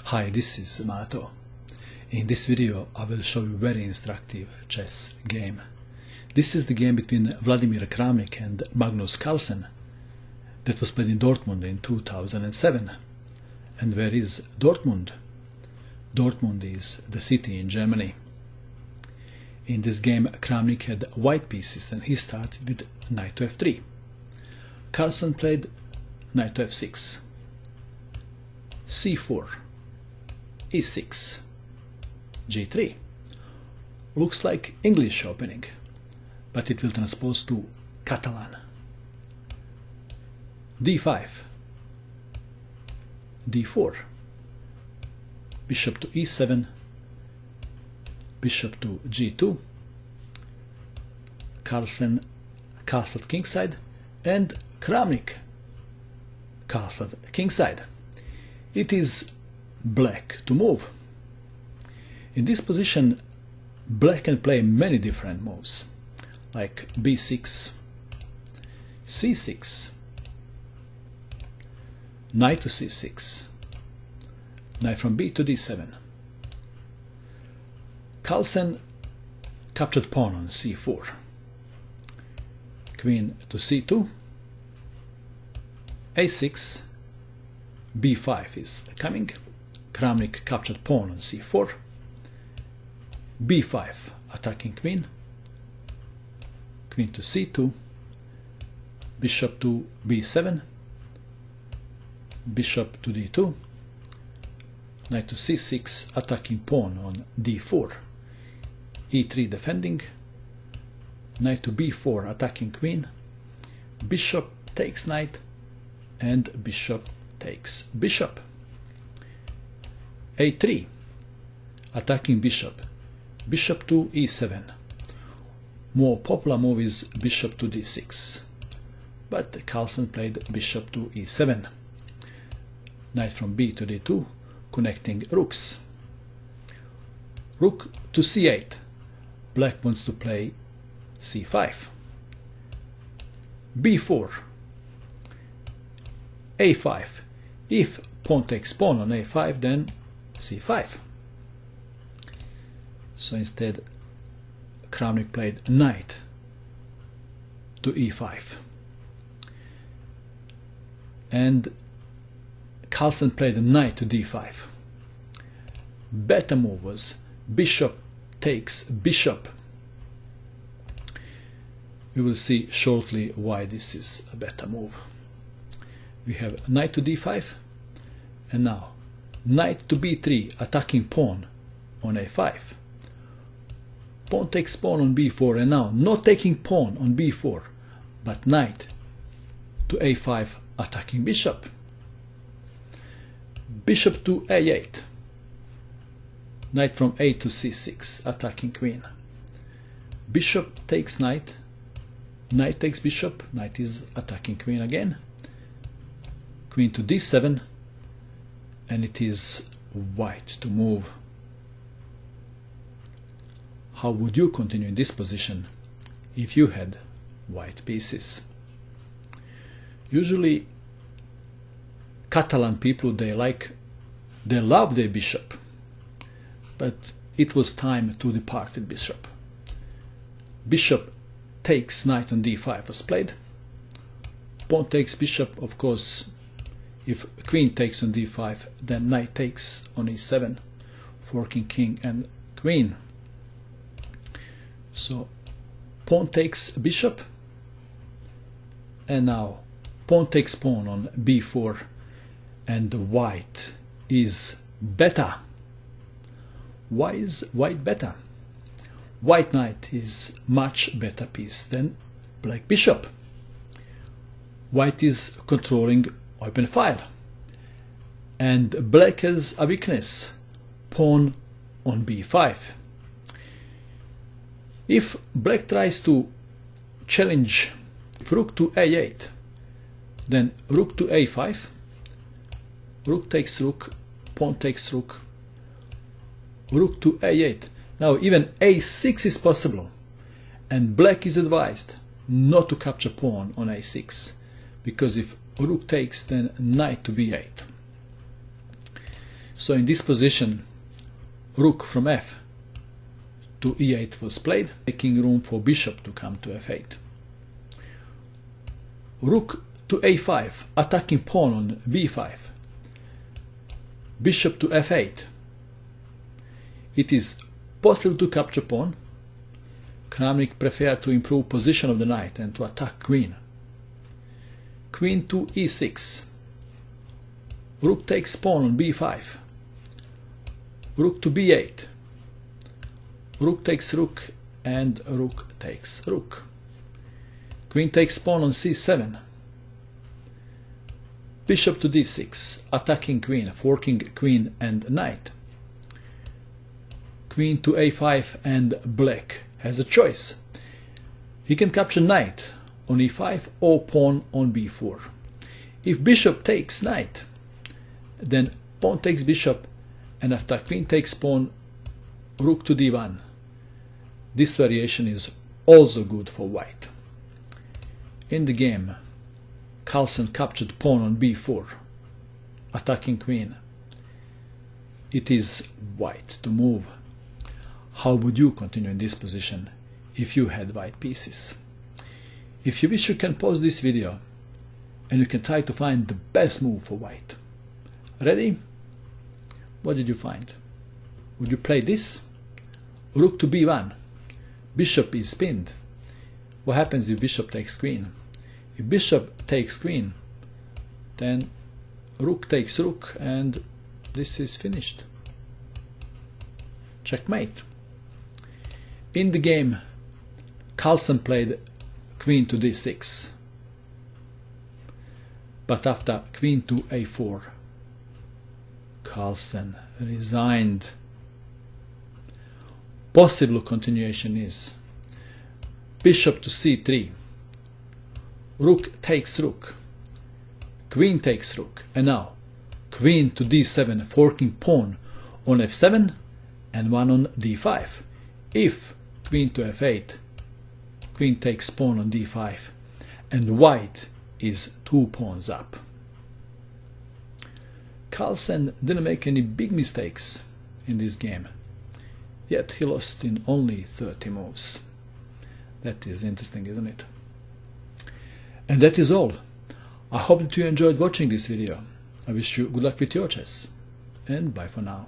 Hi, this is Mato. In this video I will show you a very instructive chess game. This is the game between Vladimir Kramnik and Magnus Carlsen that was played in Dortmund in 2007. And where is Dortmund? Dortmund is the city in Germany. In this game Kramnik had white pieces and he started with knight to f3. Carlsen played knight to f6, c4, e6, g3. Looks like English opening, but it will transpose to Catalan. d5, d4, bishop to e7, bishop to g2, Carlsen castled kingside, and Kramnik castled kingside. It is black to move. In this position, black can play many different moves, like b6, c6, knight to c6, knight from b to d7. Carlsen captured pawn on c4, queen to c2, a6, b5 is coming, Kramnik captured pawn on c4, b5 attacking queen, queen to c2, bishop to b7, bishop to d2, knight to c6 attacking pawn on d4, e3 defending, knight to b4 attacking queen, bishop takes knight, and bishop takes bishop. a3 attacking bishop, bishop to e7. More popular move is bishop to d6, but Carlsen played bishop to e7. Knight from b to d2 connecting rooks. Rook to c8. Black wants to play c5. b4, a5. If pawn takes pawn on a5, then c5. So instead Kramnik played knight to e5, and Carlsen played knight to d5. Better move was bishop takes bishop. We will see shortly why this is a better move. We have knight to d5, and now knight to b3 attacking pawn on a5. Pawn takes pawn on b4, and now not taking pawn on b4, but knight to a5 attacking bishop. Bishop to a8. Knight from a to c6 attacking queen. Bishop takes knight. Knight takes bishop. Knight is attacking queen again. Queen to d7, and it is white to move. How would you continue in this position if you had white pieces? Usually Catalan people, they love their bishop, but it was time to depart with bishop. Bishop takes knight on d5 was played. Pawn takes bishop, of course. If queen takes on d5, then knight takes on e7, forking king and queen. So pawn takes bishop, and now pawn takes pawn on b4, and white is better. Why is white better? White knight is much better piece than black bishop. White is controlling open file, and black has a weakness, pawn on b5. If black tries to challenge rook to a8, then rook to a5, rook takes rook, pawn takes rook, rook to a8. Now even a6 is possible, and black is advised not to capture pawn on a6, because if rook takes, then knight to b8. So in this position, rook from f to e8 was played, making room for bishop to come to f8. Rook to a5, attacking pawn on b5. Bishop to f8. It is possible to capture pawn. Kramnik preferred to improve position of the knight and to attack queen. Queen to e6. Rook takes pawn on b5. Rook to b8. Rook takes rook and rook takes rook. Queen takes pawn on c7. Bishop to d6, attacking queen, forking queen and knight. Queen to a5, and black has a choice. He can capture knight on e5 or pawn on b4. If bishop takes knight, then pawn takes bishop, and after queen takes pawn, rook to d1. This variation is also good for white. In the game, Carlsen captured pawn on b4, attacking queen. It is white to move. How would you continue in this position if you had white pieces? If you wish, you can pause this video and you can try to find the best move for white. Ready? What did you find? Would you play this? Rook to b1. Bishop is pinned. What happens if bishop takes queen? If bishop takes queen, then rook takes rook, and this is finished. Checkmate. In the game, Carlsen played queen to d6, but after queen to a4, Carlsen resigned. Possible continuation is bishop to c3, rook takes rook, queen takes rook, and now queen to d7, forking pawn on f7 and one on d5. If queen to f8, queen takes pawn on d5, and white is 2 pawns up. Carlsen didn't make any big mistakes in this game, yet he lost in only 30 moves. That is interesting, isn't it? And that is all. I hope that you enjoyed watching this video. I wish you good luck with your chess, and bye for now.